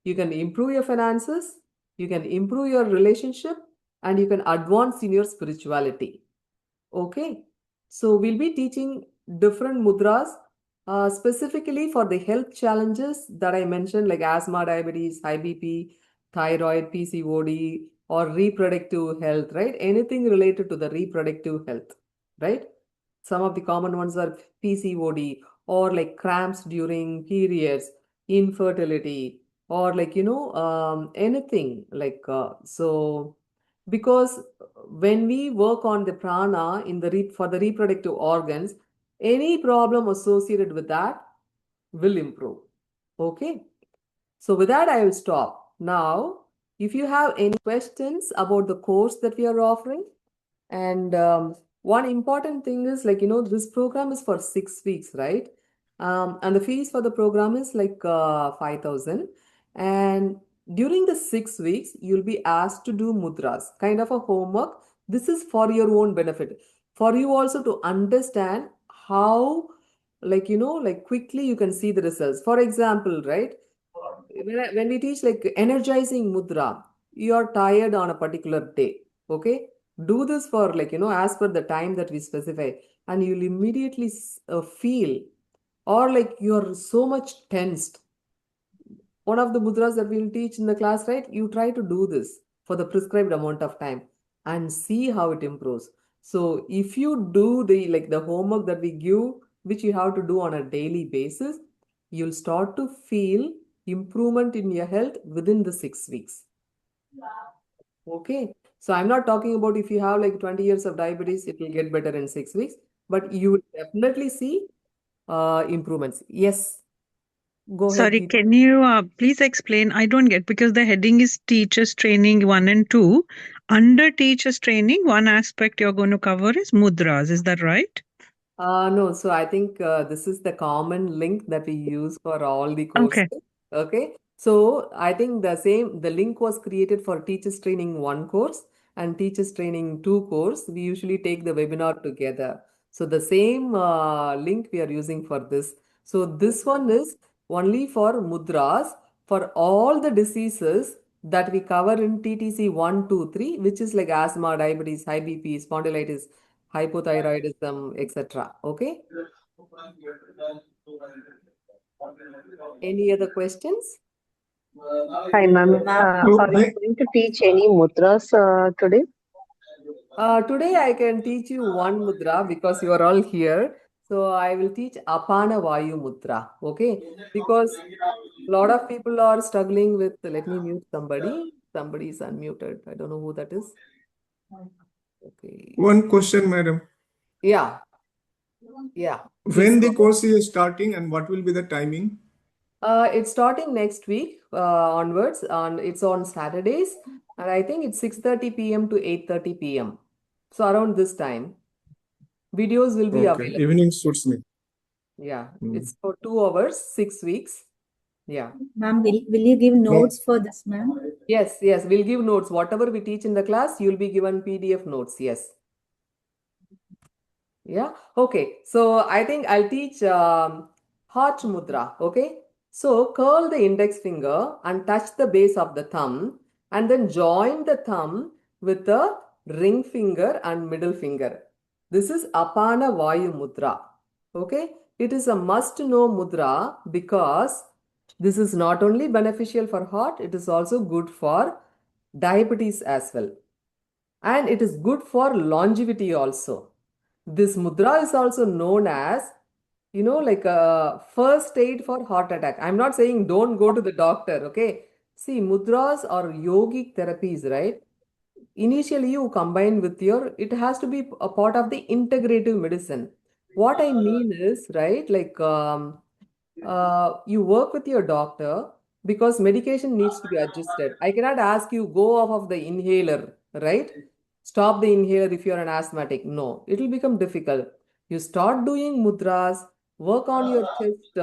Speaker 1: You can improve your finances, you can improve your relationship, and you can advance in your spirituality. Okay, so we'll be teaching different mudras specifically for the health challenges that I mentioned, like asthma, diabetes, high BP, thyroid, PCOD, or reproductive health, right? Anything related to the reproductive health, right? Some of the common ones are PCOD, or like cramps during periods, infertility, or like, anything like so. Because when we work on the prana in the for the reproductive organs, any problem associated with that will improve. Okay. So with that, I will stop. Now, if you have any questions about the course that we are offering, and one important thing is like, this program is for 6 weeks, right? And the fees for the program is like 5,000. And during the 6 weeks, you'll be asked to do mudras, kind of a homework. This is for your own benefit, for you also to understand how, like, like quickly you can see the results. For example, right? When we teach like energizing mudra, you are tired on a particular day. Okay, do this for like, as per the time that we specify, and you'll immediately feel, or like you're so much tensed. One of the mudras that we'll teach in the class, right? You try to do this for the prescribed amount of time and see how it improves. So if you do the like the homework that we give, which you have to do on a daily basis, you'll start to feel improvement in your health within the 6 weeks. Okay. So I'm not talking about if you have like 20 years of diabetes, it will get better in 6 weeks, but you will definitely see improvements. Yes. Go ahead,
Speaker 3: Sorry,
Speaker 1: Geeta.
Speaker 3: can you please explain? I don't get, because the heading is Teachers Training 1 and 2. Under Teachers Training, one aspect you're going to cover is mudras. Is that right?
Speaker 1: No, so I think this is the common link that we use for all the courses.
Speaker 3: Okay.
Speaker 1: Okay. So I think the link was created for Teachers Training 1 course and Teachers Training 2 course. We usually take the webinar together. So the same link we are using for this. So this one is only for mudras for all the diseases that we cover in TTC 1, 2, 3, which is like asthma, diabetes, high BP, spondylitis, hypothyroidism, etc. Okay. Any other questions?
Speaker 2: Hi, ma'am.
Speaker 6: Ma'am,
Speaker 4: So
Speaker 2: Are you going to teach any mudras today?
Speaker 1: Today I can teach you one mudra because you are all here. So I will teach Apana Vayu Mudra. Okay. Because a lot of people are struggling with, let me mute somebody. Somebody is unmuted. I don't know who that is. Okay.
Speaker 4: one question, madam.
Speaker 1: Yeah. Yeah. Please
Speaker 4: When
Speaker 1: go
Speaker 4: the
Speaker 1: ahead.
Speaker 4: course is starting and what will be the timing?
Speaker 1: It's starting next week onwards. It's on Saturdays, and I think it's 6:30 p.m. to 8:30 p.m. So around this time, videos will be
Speaker 4: Okay,
Speaker 1: available.
Speaker 4: evening suits me.
Speaker 1: Yeah,
Speaker 4: Hmm.
Speaker 1: it's for 2 hours, 6 weeks. Yeah.
Speaker 6: ma'am, will you give
Speaker 4: No,
Speaker 6: notes for this, ma'am?
Speaker 1: Yes, yes. We'll give notes. Whatever we teach in the class, you'll be given PDF notes. Yes. Yeah. Okay. So I think I'll teach heart mudra. Okay. So curl the index finger and touch the base of the thumb, and then join the thumb with the ring finger and middle finger. This is Apana Vayu mudra. Okay. It is a must know mudra because This is not only beneficial for heart, it is also good for diabetes as well. And it is good for longevity also. This mudra is also known as, like a first aid for heart attack. I'm not saying don't go to the doctor, okay? See, mudras are yogic therapies, right? Initially, you combine with it has to be a part of the integrative medicine. What I mean is, right, like you work with your doctor because medication needs to be adjusted. I cannot ask you go off of the inhaler, right? Stop the inhaler if you're an asthmatic. No, it will become difficult. You start doing mudras, work on your chest,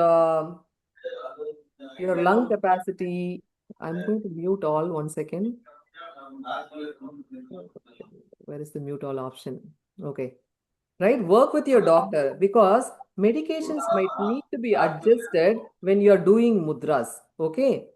Speaker 1: your lung capacity. I'm going to mute all 1 second. Where is the mute all option? Okay. Right? Work with your doctor because medications might need to be adjusted when you're doing mudras. Okay.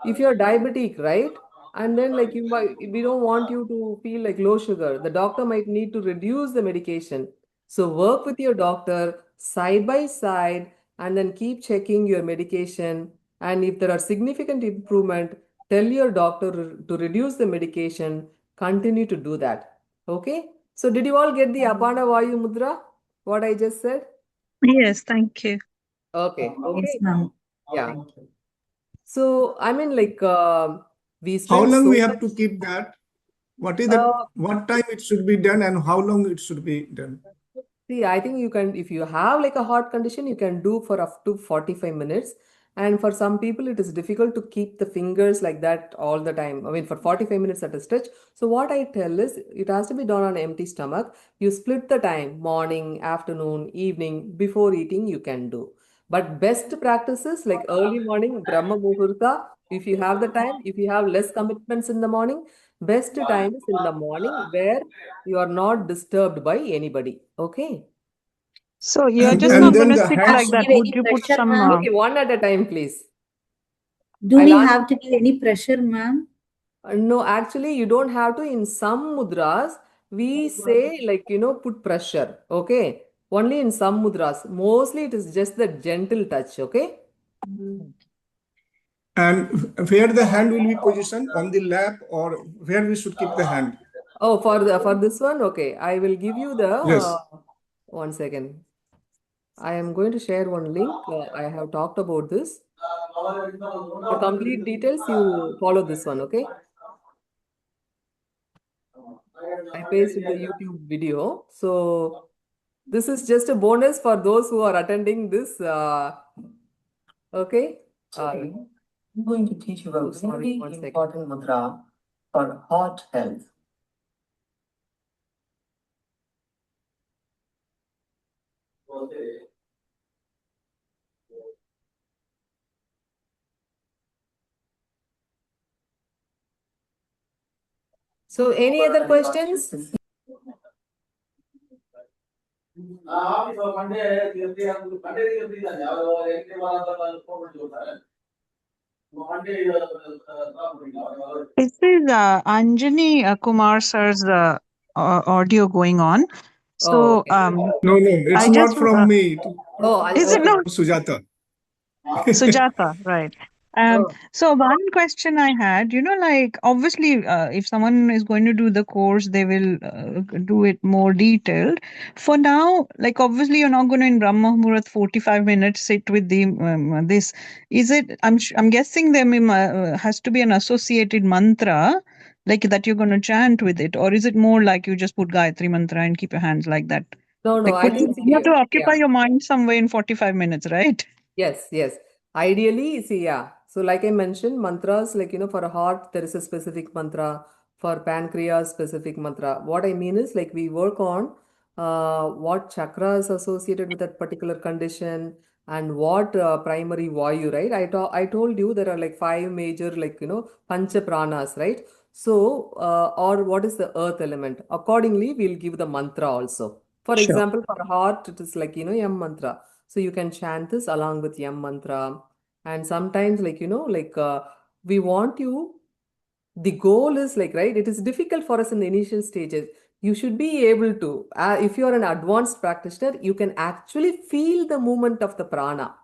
Speaker 1: If you're diabetic, right? And then like we don't want you to feel like low sugar. The doctor might need to reduce the medication. So work with your doctor side by side and then keep checking your medication. And if there are significant improvement, tell your doctor to reduce the medication. Continue to do that. Okay. So did you all get the Apana Vayu Mudra? What I just said?
Speaker 3: Yes, thank you.
Speaker 1: Okay.
Speaker 6: Yes,
Speaker 1: Okay.
Speaker 6: ma'am.
Speaker 1: Yeah.
Speaker 6: Thank you.
Speaker 1: So I mean, like we
Speaker 4: How
Speaker 1: spent
Speaker 4: long
Speaker 1: so
Speaker 4: we have
Speaker 1: much.
Speaker 4: to keep that? What is the what time it should be done and how long it should be done?
Speaker 1: See, I think you can, if you have like a heart condition, you can do for up to 45 minutes. And for some people, it is difficult to keep the fingers like that all the time. I mean, for 45 minutes at a stretch. So what I tell is it has to be done on empty stomach. You split the time, morning, afternoon, evening, before eating, you can do. But best practices like early morning, Brahma Muhurta, if you have the time, if you have less commitments in the morning, best time is in the morning where you are not disturbed by anybody. Okay.
Speaker 3: So you're
Speaker 4: And,
Speaker 3: just
Speaker 6: Do
Speaker 3: not
Speaker 4: and
Speaker 6: we
Speaker 3: going
Speaker 4: then
Speaker 3: to
Speaker 4: the
Speaker 3: sit
Speaker 6: have
Speaker 3: like
Speaker 6: to
Speaker 4: hands.
Speaker 3: that.
Speaker 6: give
Speaker 3: Would
Speaker 6: any
Speaker 3: you put
Speaker 6: pressure,
Speaker 3: some?
Speaker 6: ma'am?
Speaker 1: Okay, one at a time, please.
Speaker 6: Do
Speaker 1: I'll
Speaker 6: we
Speaker 1: ask.
Speaker 6: have to give any pressure, ma'am?
Speaker 1: No, actually, you don't have to. In some mudras, we say like, put pressure. Okay. Only in some mudras. Mostly it is just the gentle touch. Okay.
Speaker 4: And where the hand will be positioned on the lap or where we should keep the hand?
Speaker 1: Oh, for this one, okay. I will give you the
Speaker 4: Yes.
Speaker 1: 1 second. I am going to share one link. I have talked about this. For complete details, you follow this one, okay? I pasted the YouTube video. So this is just a bonus for those who are attending this. Okay. I'm going to teach you a very important mudra for heart health. So any other questions?
Speaker 3: This is Anjani Kumar sir's audio going on.
Speaker 1: Oh,
Speaker 3: So
Speaker 1: okay.
Speaker 4: No, it's
Speaker 3: I just
Speaker 4: not from me.
Speaker 1: Oh,
Speaker 3: is it
Speaker 1: okay.
Speaker 3: not
Speaker 4: Sujata.
Speaker 3: Sujata, right?
Speaker 1: Oh.
Speaker 3: So one question I had, like obviously, if someone is going to do the course, they will do it more detailed. For now, like obviously, you're not going to in Brahma Muhurat 45 minutes sit with the this. Is it? I'm guessing there has to be an associated mantra, like that you're going to chant with it, or is it more like you just put Gayatri mantra and keep your hands like that?
Speaker 1: No,
Speaker 3: Like,
Speaker 1: I think
Speaker 3: you have to
Speaker 1: yeah.
Speaker 3: occupy your mind somewhere in 45 minutes, right?
Speaker 1: Yes, yes. Ideally, see, yeah. So, like I mentioned, mantras, like, for a heart, there is a specific mantra. For pancreas, specific mantra. What I mean is, like, we work on what chakra is associated with that particular condition and what primary vayu, right? I told you there are like five major, like, pancha pranas, right? So, or what is the earth element? Accordingly, we'll give the mantra also. For
Speaker 3: Sure.
Speaker 1: example, for heart, it is like, Yam mantra. So you can chant this along with Yam mantra. And sometimes, like, we want you, the goal is like, right, it is difficult for us in the initial stages. You should be able to, if you are an advanced practitioner, you can actually feel the movement of the prana.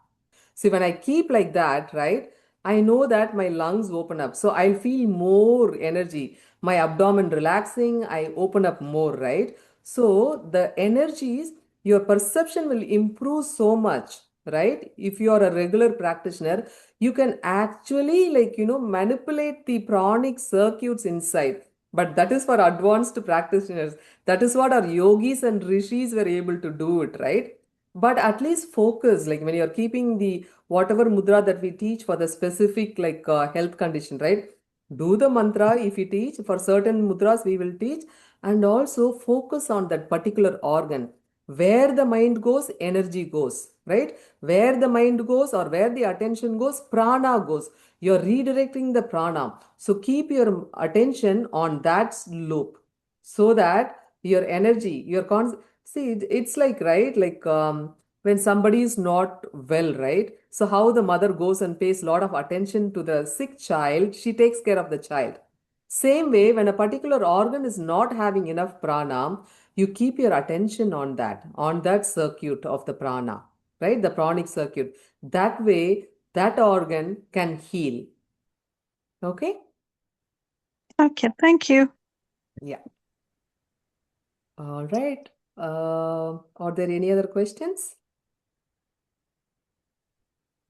Speaker 1: See, when I keep like that, right, I know that my lungs open up. So I'll feel more energy. My abdomen relaxing, I open up more, right? So the energies, your perception will improve so much, right? If you are a regular practitioner, you can actually, like, manipulate the pranic circuits inside. But that is for advanced practitioners. That is what our yogis and rishis were able to do it, right? But at least focus, like when you're keeping the whatever mudra that we teach for the specific like health condition, right? Do the mantra if we teach for certain mudras, we will teach, and also focus on that particular organ. Where the mind goes, energy goes, right? Where the mind goes or where the attention goes, prana goes. You're redirecting the prana. So keep your attention on that loop so that your energy, your see, it's like, right? Like when somebody is not well, right? So how the mother goes and pays a lot of attention to the sick child, she takes care of the child. Same way, when a particular organ is not having enough prana, you keep your attention on that circuit of the prana, right? The pranic circuit. That way, that organ can heal. Okay?
Speaker 3: Okay, thank you.
Speaker 1: Yeah. All right. Are there any other questions?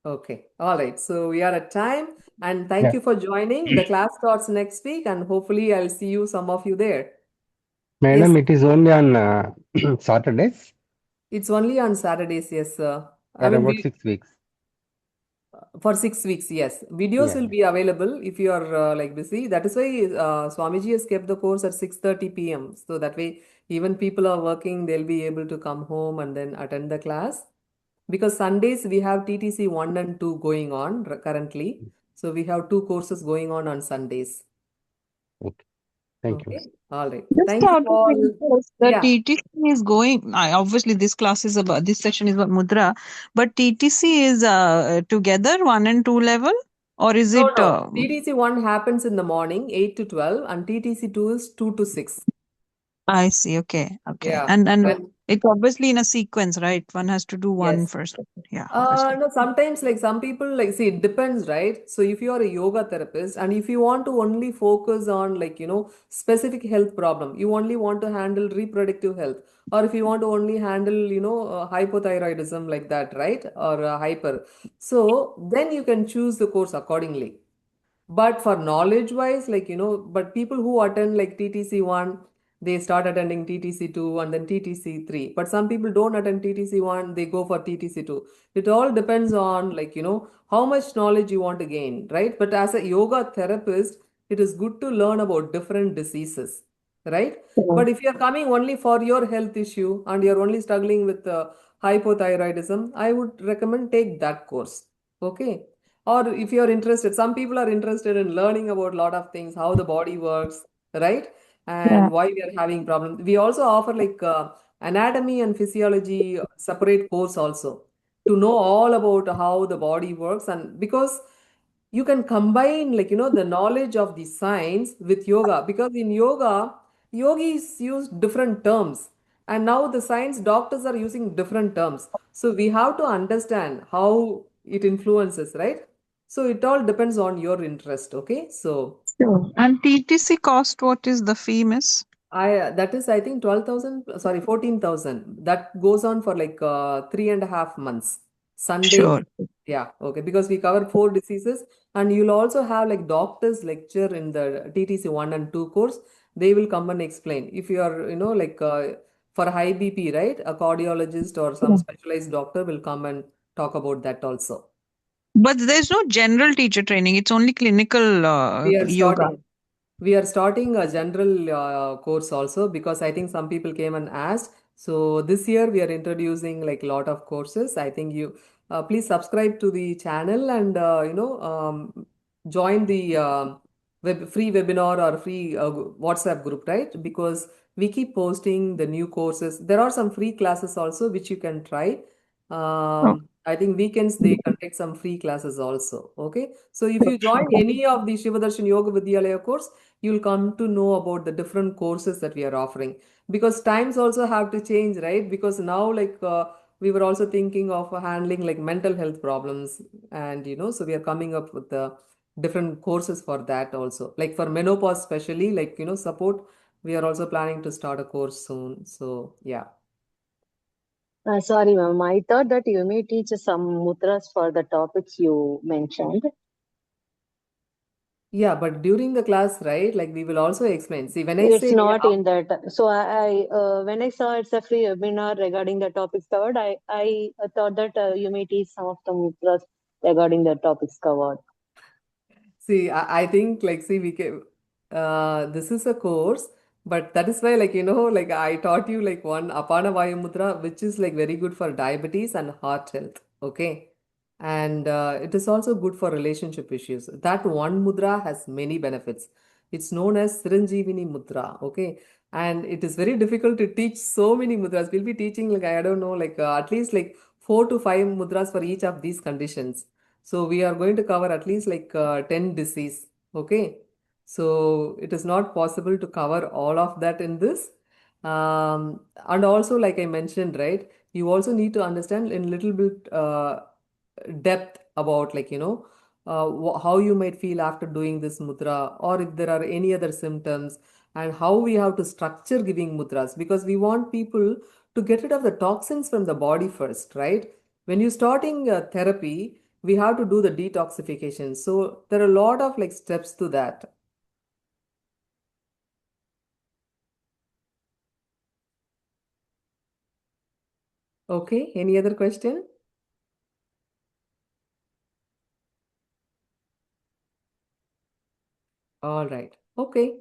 Speaker 1: Okay. All right. So we are at time. And thank
Speaker 7: Yeah.
Speaker 1: you for joining. The class starts next week, and hopefully I'll see you, some of you there.
Speaker 7: Madam,
Speaker 1: Yes,
Speaker 7: it is only on Saturdays
Speaker 1: it's only on Saturdays. Yes, sir. I
Speaker 7: for
Speaker 1: mean,
Speaker 7: about 6 weeks.
Speaker 1: for 6 weeks, yes. Videos
Speaker 7: Yeah.
Speaker 1: will be available if you are like busy. That is why Swamiji has kept the course at 6:30 p.m. So that way, even people are working, they'll be able to come home and then attend the class. Because Sundays we have TTC 1 and 2 going on currently. So we have two courses going on Sundays.
Speaker 7: Okay. Thank you.
Speaker 1: Okay. All right.
Speaker 3: Just
Speaker 1: Thank you
Speaker 3: out of
Speaker 1: all.
Speaker 3: interest, the
Speaker 1: Yeah.
Speaker 3: TTC is going. Obviously, this class is about this session is about mudra, but TTC is together 1 and 2 level, or is
Speaker 1: No,
Speaker 3: it?
Speaker 1: no. TTC 1 happens in the morning, 8 to 12, and TTC 2 is 2 to 6.
Speaker 3: I see. Okay, okay,
Speaker 1: Yeah.
Speaker 3: and
Speaker 1: When,
Speaker 3: it's obviously in a sequence, right? One has to do one
Speaker 1: yes.
Speaker 3: first. Yeah, obviously.
Speaker 1: No, sometimes like some people like see it depends, right? So if you are a yoga therapist and if you want to only focus on like specific health problem, you only want to handle reproductive health, or if you want to only handle hypothyroidism like that, right? Or hyper. So then you can choose the course accordingly. But for knowledge wise, like, but people who attend like TTC 1, they start attending TTC 2 and then TTC 3. But some people don't attend TTC 1, they go for TTC 2. It all depends on like, how much knowledge you want to gain, right? But as a yoga therapist, it is good to learn about different diseases, right?
Speaker 3: Sure.
Speaker 1: But if you're coming only for your health issue and you're only struggling with hypothyroidism, I would recommend take that course. Okay. Or if you're interested, some people are interested in learning about a lot of things, how the body works, right?
Speaker 3: Yeah.
Speaker 1: And why we are having problems. We also offer like anatomy and physiology separate course also to know all about how the body works. And because you can combine like the knowledge of the science with yoga, because in yoga yogis use different terms, and now the science doctors are using different terms, so we have to understand how it influences, right? So it all depends on your interest. Okay, so
Speaker 3: Sure. And TTC cost, what is the fee, miss?
Speaker 1: that is, I think, 12,000, sorry, 14,000. That goes on for like 3.5 months. Sunday.
Speaker 3: Sure.
Speaker 1: Yeah, okay. Because we cover 4 diseases, and you'll also have like doctors lecture in the TTC 1 and 2 course. They will come and explain. If you are, like for high BP, right? A cardiologist or some
Speaker 3: Yeah.
Speaker 1: specialized doctor will come and talk about that also.
Speaker 3: But there's no general teacher training. It's only clinical
Speaker 1: We are
Speaker 3: yoga.
Speaker 1: starting. We are starting a general course also, because I think some people came and asked. So this year we are introducing like a lot of courses. I think you please subscribe to the channel and join the free webinar or free WhatsApp group, right? Because we keep posting the new courses. There are some free classes also which you can try.
Speaker 3: Oh,
Speaker 1: I think weekends they conduct some free classes also. Okay. So if you join any of the Shivadarshan Yoga Vidyalaya course, you'll come to know about the different courses that we are offering, because times also have to change, right? Because now like we were also thinking of handling like mental health problems, and so we are coming up with the different courses for that also. Like for menopause, especially, like support. We are also planning to start a course soon. So yeah.
Speaker 2: Sorry, ma'am. I thought that you may teach some mudras for the topics you mentioned.
Speaker 1: Yeah, but during the class, right? Like we will also explain. See, when I
Speaker 2: It's
Speaker 1: say
Speaker 2: not in that. So when I saw it's a free webinar regarding the topics covered, I thought that you may teach some of the mudras regarding the topics covered.
Speaker 1: See, I think like see we can this is a course, but that is why like like I taught you like one Apana Vayu Mudra, which is like very good for diabetes and heart health. Okay. And it is also good for relationship issues. That one mudra has many benefits. It's known as Siranjeevini Mudra. Okay. And it is very difficult to teach so many mudras. We'll be teaching like I don't know, like at least like 4 to 5 mudras for each of these conditions. So we are going to cover at least like 10 disease. Okay. So it is not possible to cover all of that in this. And also, like I mentioned, right, you also need to understand in little bit depth about like, how you might feel after doing this mudra, or if there are any other symptoms, and how we have to structure giving mudras, because we want people to get rid of the toxins from the body first, right? When you're starting therapy, we have to do the detoxification. So there are a lot of like steps to that. Okay, any other question? All right. Okay.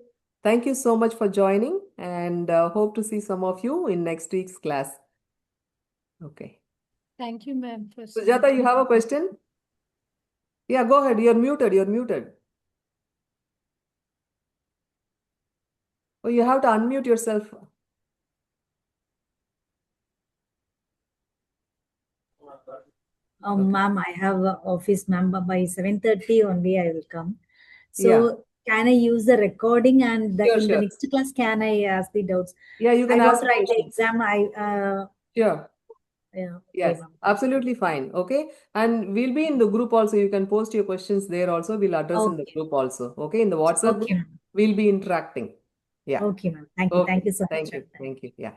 Speaker 1: Thank you so much for joining, and hope to see some of you in next week's class. Okay.
Speaker 6: Thank you, ma'am.
Speaker 1: Sujata, you have a question? Yeah, go ahead. You're muted. You're muted. Oh, you have to unmute yourself. Okay.
Speaker 6: Ma'am, I have a office member by 7:30 only I will come. So
Speaker 1: Yeah.
Speaker 6: can I use the recording and
Speaker 1: Sure,
Speaker 6: in the
Speaker 1: sure.
Speaker 6: next class can I ask the doubts?
Speaker 1: Yeah, you
Speaker 6: I
Speaker 1: can
Speaker 6: want
Speaker 1: ask
Speaker 6: to write the
Speaker 1: questions.
Speaker 6: exam.
Speaker 1: Sure.
Speaker 6: Yeah, okay,
Speaker 1: Yes,
Speaker 6: ma'am.
Speaker 1: absolutely fine. Okay. And we'll be in the group also. You can post your questions there also. We'll address in the
Speaker 6: Okay.
Speaker 1: group also. Okay. In the WhatsApp
Speaker 6: Okay,
Speaker 1: group,
Speaker 6: ma'am.
Speaker 1: we'll be interacting. Yeah.
Speaker 6: Okay, ma'am. Thank you.
Speaker 1: Okay.
Speaker 6: Thank you so much.
Speaker 1: Thank you. Thank you. Yeah.